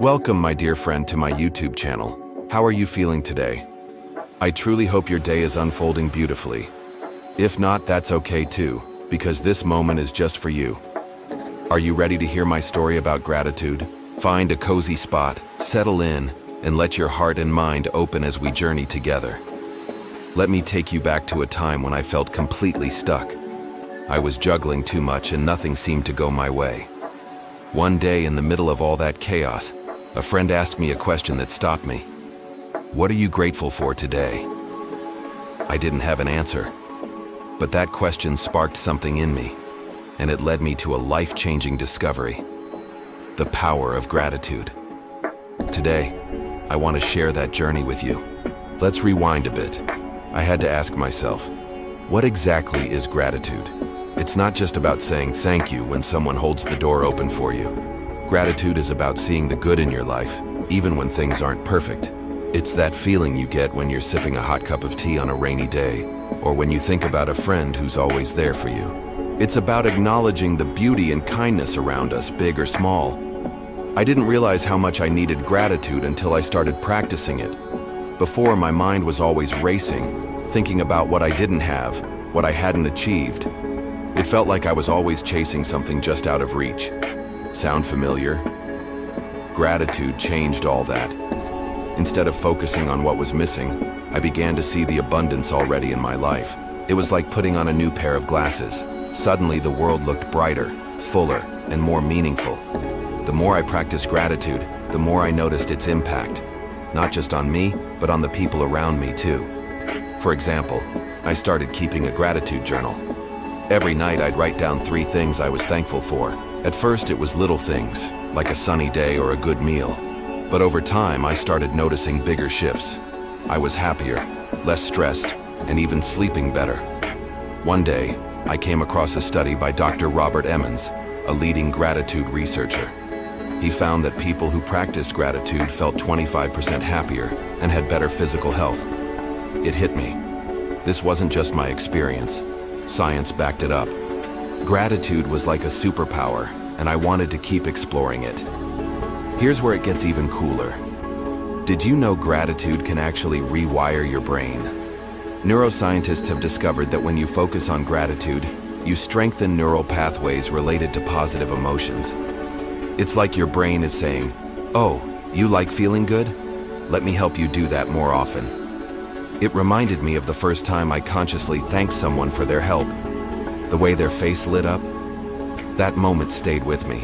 Welcome, my dear friend, to my YouTube channel. How are you feeling today? I truly hope your day is unfolding beautifully. If not, that's okay too, because this moment is just for you. Are you ready to hear my story about gratitude? Find a cozy spot, settle in, and let your heart and mind open as we journey together. Let me take you back to a time when I felt completely stuck. I was juggling too much and nothing seemed to go my way. One day, in the middle of all that chaos, a friend asked me a question that stopped me. What are you grateful for today? I didn't have an answer, but that question sparked something in me, and it led me to a life-changing discovery: the power of gratitude. Today, I want to share that journey with you. Let's rewind a bit. I had to ask myself, what exactly is gratitude? It's not just about saying thank you when someone holds the door open for you. Gratitude is about seeing the good in your life, even when things aren't perfect. It's that feeling you get when you're sipping a hot cup of tea on a rainy day, or when you think about a friend who's always there for you. It's about acknowledging the beauty and kindness around us, big or small. I didn't realize how much I needed gratitude until I started practicing it. Before, my mind was always racing, thinking about what I didn't have, what I hadn't achieved. It felt like I was always chasing something just out of reach. Sound familiar? Gratitude changed all that. Instead of focusing on what was missing, I began to see the abundance already in my life. It was like putting on a new pair of glasses. Suddenly, the world looked brighter, fuller, and more meaningful. The more I practiced gratitude, the more I noticed its impact, not just on me, but on the people around me too. For example, I started keeping a gratitude journal. Every night I'd write down 3 things I was thankful for. At first it was little things, like a sunny day or a good meal. But over time I started noticing bigger shifts. I was happier, less stressed, and even sleeping better. One day, I came across a study by Dr. Robert Emmons, a leading gratitude researcher. He found that people who practiced gratitude felt 25% happier and had better physical health. It hit me. This wasn't just my experience. Science backed it up. Gratitude was like a superpower, and I wanted to keep exploring it. Here's where it gets even cooler. Did you know gratitude can actually rewire your brain? Neuroscientists have discovered that when you focus on gratitude, you strengthen neural pathways related to positive emotions. It's like your brain is saying, "Oh, you like feeling good? Let me help you do that more often." It reminded me of the first time I consciously thanked someone for their help. The way their face lit up, that moment stayed with me.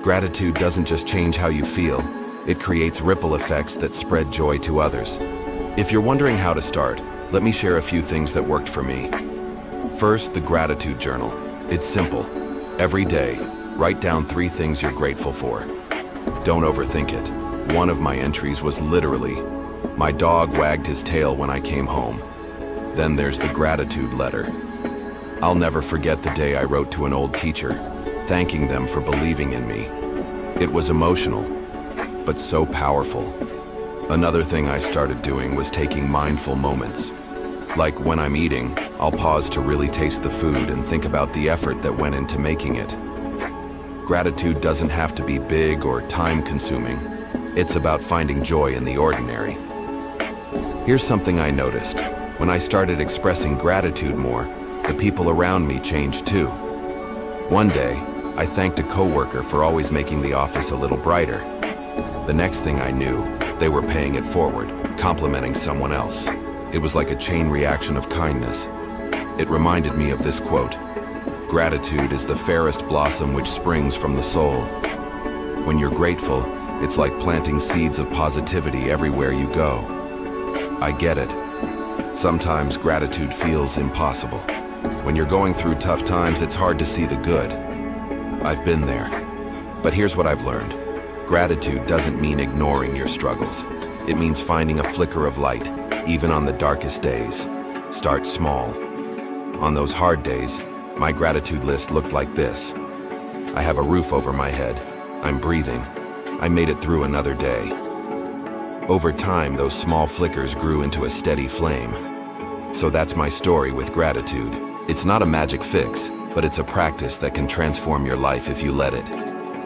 Gratitude doesn't just change how you feel, it creates ripple effects that spread joy to others. If you're wondering how to start, let me share a few things that worked for me. First, the gratitude journal. It's simple. Every day, write down 3 things you're grateful for. Don't overthink it. One of my entries was literally, "My dog wagged his tail when I came home." Then there's the gratitude letter. I'll never forget the day I wrote to an old teacher, thanking them for believing in me. It was emotional, but so powerful. Another thing I started doing was taking mindful moments. Like when I'm eating, I'll pause to really taste the food and think about the effort that went into making it. Gratitude doesn't have to be big or time-consuming. It's about finding joy in the ordinary. Here's something I noticed. When I started expressing gratitude more, the people around me changed too. One day, I thanked a coworker for always making the office a little brighter. The next thing I knew, they were paying it forward, complimenting someone else. It was like a chain reaction of kindness. It reminded me of this quote: "Gratitude is the fairest blossom which springs from the soul." When you're grateful, it's like planting seeds of positivity everywhere you go. I get it. Sometimes gratitude feels impossible. When you're going through tough times, it's hard to see the good. I've been there. But here's what I've learned. Gratitude doesn't mean ignoring your struggles. It means finding a flicker of light, even on the darkest days. Start small. On those hard days, my gratitude list looked like this. I have a roof over my head. I'm breathing. I made it through another day. Over time, those small flickers grew into a steady flame. So that's my story with gratitude. It's not a magic fix, but it's a practice that can transform your life if you let it.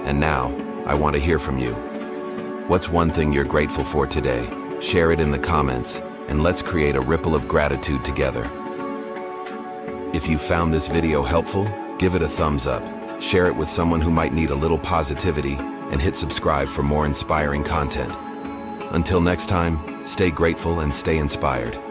And now, I want to hear from you. What's one thing you're grateful for today? Share it in the comments, and let's create a ripple of gratitude together. If you found this video helpful, give it a thumbs up, share it with someone who might need a little positivity, and hit subscribe for more inspiring content. Until next time, stay grateful and stay inspired.